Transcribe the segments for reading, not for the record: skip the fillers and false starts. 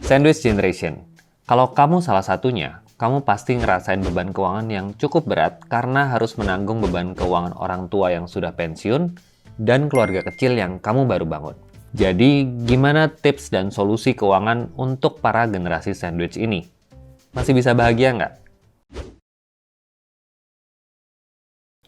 Sandwich generation. Kalau kamu salah satunya, kamu pasti ngerasain beban keuangan yang cukup berat karena harus menanggung beban keuangan orang tua yang sudah pensiun dan keluarga kecil yang kamu baru bangun. Jadi, gimana tips dan solusi keuangan untuk para generasi sandwich ini? Masih bisa bahagia nggak?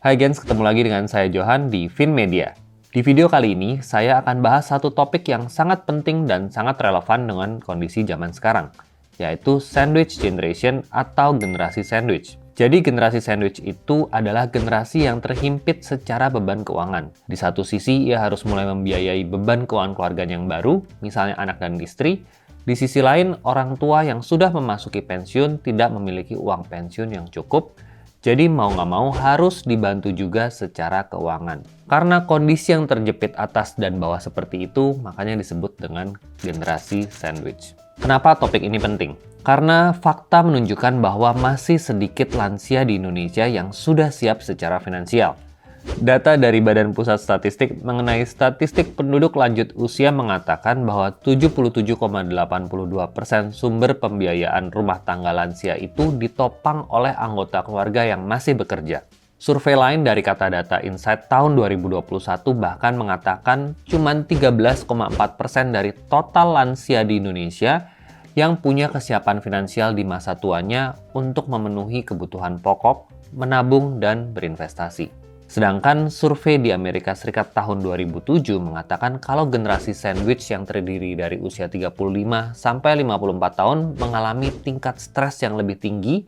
Hai gens, ketemu lagi dengan saya Johan di Finmedia. Di video kali ini, saya akan bahas satu topik yang sangat penting dan sangat relevan dengan kondisi zaman sekarang, yaitu sandwich generation atau generasi sandwich. Jadi generasi sandwich itu adalah generasi yang terhimpit secara beban keuangan. Di satu sisi, ia harus mulai membiayai beban keuangan keluarga yang baru, misalnya anak dan istri. Di sisi lain, orang tua yang sudah memasuki pensiun tidak memiliki uang pensiun yang cukup, jadi mau nggak mau harus dibantu juga secara keuangan. Karena kondisi yang terjepit atas dan bawah seperti itu, makanya disebut dengan generasi sandwich. Kenapa topik ini penting? Karena fakta menunjukkan bahwa masih sedikit lansia di Indonesia yang sudah siap secara finansial. Data dari Badan Pusat Statistik mengenai statistik penduduk lanjut usia mengatakan bahwa 77,82% sumber pembiayaan rumah tangga lansia itu ditopang oleh anggota keluarga yang masih bekerja. Survei lain dari Kata Data Insight tahun 2021 bahkan mengatakan cuma 13,4% dari total lansia di Indonesia yang punya kesiapan finansial di masa tuanya untuk memenuhi kebutuhan pokok, menabung, dan berinvestasi. Sedangkan survei di Amerika Serikat tahun 2007 mengatakan kalau generasi sandwich yang terdiri dari usia 35 sampai 54 tahun mengalami tingkat stres yang lebih tinggi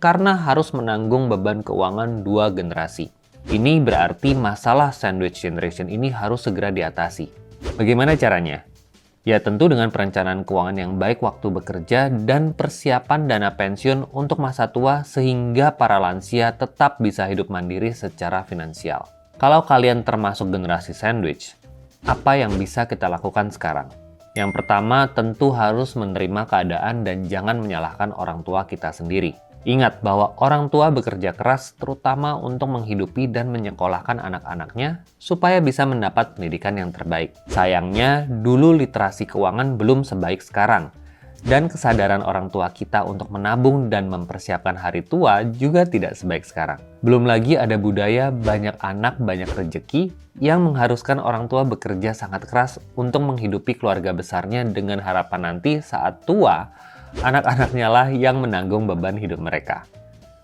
karena harus menanggung beban keuangan dua generasi. Ini berarti masalah sandwich generation ini harus segera diatasi. Bagaimana caranya? Ya tentu dengan perencanaan keuangan yang baik waktu bekerja dan persiapan dana pensiun untuk masa tua sehingga para lansia tetap bisa hidup mandiri secara finansial. Kalau kalian termasuk generasi sandwich, apa yang bisa kita lakukan sekarang? Yang pertama tentu harus menerima keadaan dan jangan menyalahkan orang tua kita sendiri. Ingat bahwa orang tua bekerja keras terutama untuk menghidupi dan menyekolahkan anak-anaknya supaya bisa mendapat pendidikan yang terbaik. Sayangnya, dulu literasi keuangan belum sebaik sekarang. Dan kesadaran orang tua kita untuk menabung dan mempersiapkan hari tua juga tidak sebaik sekarang. Belum lagi ada budaya banyak anak, banyak rejeki yang mengharuskan orang tua bekerja sangat keras untuk menghidupi keluarga besarnya dengan harapan nanti saat tua, anak-anaknya lah yang menanggung beban hidup mereka.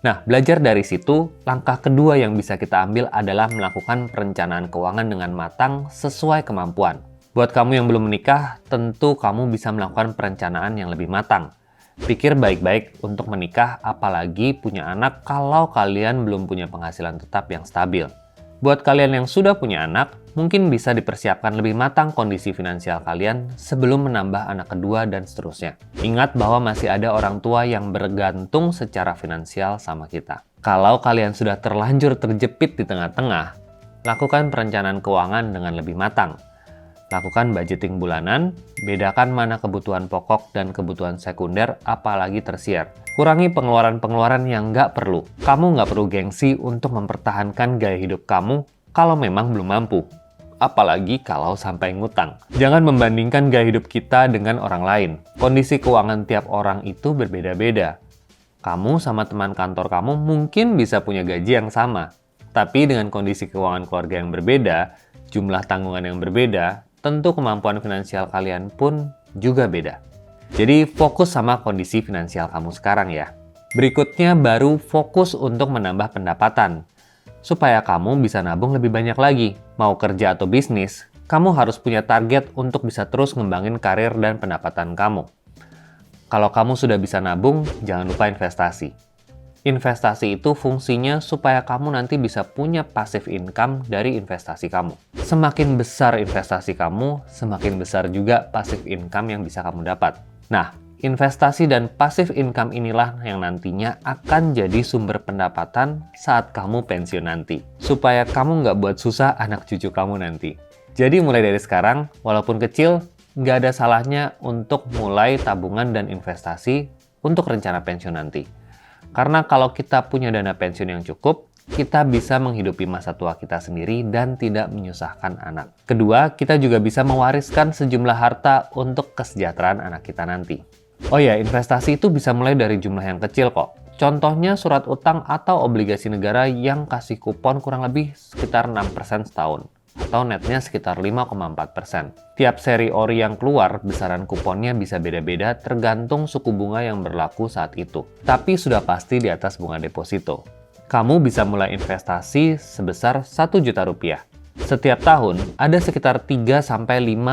Nah, belajar dari situ, langkah kedua yang bisa kita ambil adalah melakukan perencanaan keuangan dengan matang sesuai kemampuan. Buat kamu yang belum menikah, tentu kamu bisa melakukan perencanaan yang lebih matang. Pikir baik-baik untuk menikah, apalagi punya anak kalau kalian belum punya penghasilan tetap yang stabil. Buat kalian yang sudah punya anak, mungkin bisa dipersiapkan lebih matang kondisi finansial kalian sebelum menambah anak kedua dan seterusnya. Ingat bahwa masih ada orang tua yang bergantung secara finansial sama kita. Kalau kalian sudah terlanjur terjepit di tengah-tengah, lakukan perencanaan keuangan dengan lebih matang. Lakukan budgeting bulanan, bedakan mana kebutuhan pokok dan kebutuhan sekunder, apalagi tersier. Kurangi pengeluaran-pengeluaran yang nggak perlu. Kamu nggak perlu gengsi untuk mempertahankan gaya hidup kamu kalau memang belum mampu. Apalagi kalau sampai ngutang. Jangan membandingkan gaya hidup kita dengan orang lain. Kondisi keuangan tiap orang itu berbeda-beda. Kamu sama teman kantor kamu mungkin bisa punya gaji yang sama. Tapi dengan kondisi keuangan keluarga yang berbeda, jumlah tanggungan yang berbeda, tentu kemampuan finansial kalian pun juga beda. Jadi fokus sama kondisi finansial kamu sekarang ya. Berikutnya baru fokus untuk menambah pendapatan. Supaya kamu bisa nabung lebih banyak lagi. Mau kerja atau bisnis, kamu harus punya target untuk bisa terus ngembangin karir dan pendapatan kamu. Kalau kamu sudah bisa nabung, jangan lupa investasi. Investasi itu fungsinya supaya kamu nanti bisa punya passive income dari investasi kamu. Semakin besar investasi kamu, semakin besar juga passive income yang bisa kamu dapat. Nah, investasi dan passive income inilah yang nantinya akan jadi sumber pendapatan saat kamu pensiun nanti. Supaya kamu nggak buat susah anak cucu kamu nanti. Jadi mulai dari sekarang, walaupun kecil, nggak ada salahnya untuk mulai tabungan dan investasi untuk rencana pensiun nanti. Karena kalau kita punya dana pensiun yang cukup, kita bisa menghidupi masa tua kita sendiri dan tidak menyusahkan anak. Kedua, kita juga bisa mewariskan sejumlah harta untuk kesejahteraan anak kita nanti. Oh ya, investasi itu bisa mulai dari jumlah yang kecil kok. Contohnya surat utang atau obligasi negara yang kasih kupon kurang lebih sekitar 6% setahun, atau netnya sekitar 5,4%. Tiap seri ori yang keluar, besaran kuponnya bisa beda-beda tergantung suku bunga yang berlaku saat itu. Tapi sudah pasti di atas bunga deposito. Kamu bisa mulai investasi sebesar 1 juta rupiah. Setiap tahun, ada sekitar 3-5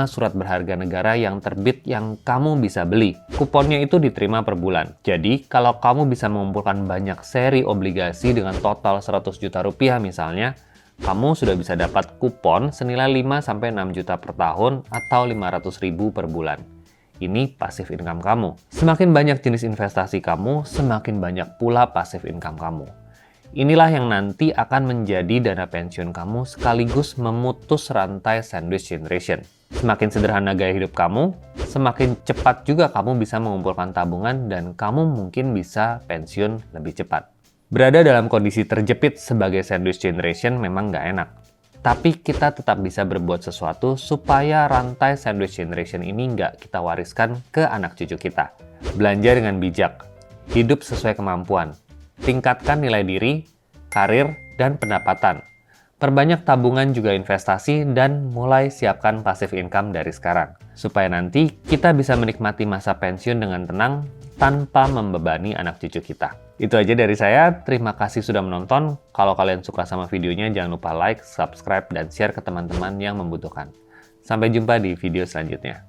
surat berharga negara yang terbit yang kamu bisa beli. Kuponnya itu diterima per bulan. Jadi, kalau kamu bisa mengumpulkan banyak seri obligasi dengan total 100 juta rupiah misalnya, kamu sudah bisa dapat kupon senilai 5-6 juta per tahun atau 500 ribu per bulan. Ini passive income kamu. Semakin banyak jenis investasi kamu, semakin banyak pula passive income kamu. Inilah yang nanti akan menjadi dana pensiun kamu sekaligus memutus rantai sandwich generation. Semakin sederhana gaya hidup kamu, semakin cepat juga kamu bisa mengumpulkan tabungan dan kamu mungkin bisa pensiun lebih cepat. Berada dalam kondisi terjepit sebagai sandwich generation memang nggak enak. Tapi kita tetap bisa berbuat sesuatu supaya rantai sandwich generation ini nggak kita wariskan ke anak cucu kita. Belanja dengan bijak, hidup sesuai kemampuan, tingkatkan nilai diri, karir, dan pendapatan. Perbanyak tabungan juga investasi dan mulai siapkan passive income dari sekarang. Supaya nanti kita bisa menikmati masa pensiun dengan tenang tanpa membebani anak cucu kita. Itu aja dari saya, terima kasih sudah menonton. Kalau kalian suka sama videonya jangan lupa like, subscribe, dan share ke teman-teman yang membutuhkan. Sampai jumpa di video selanjutnya.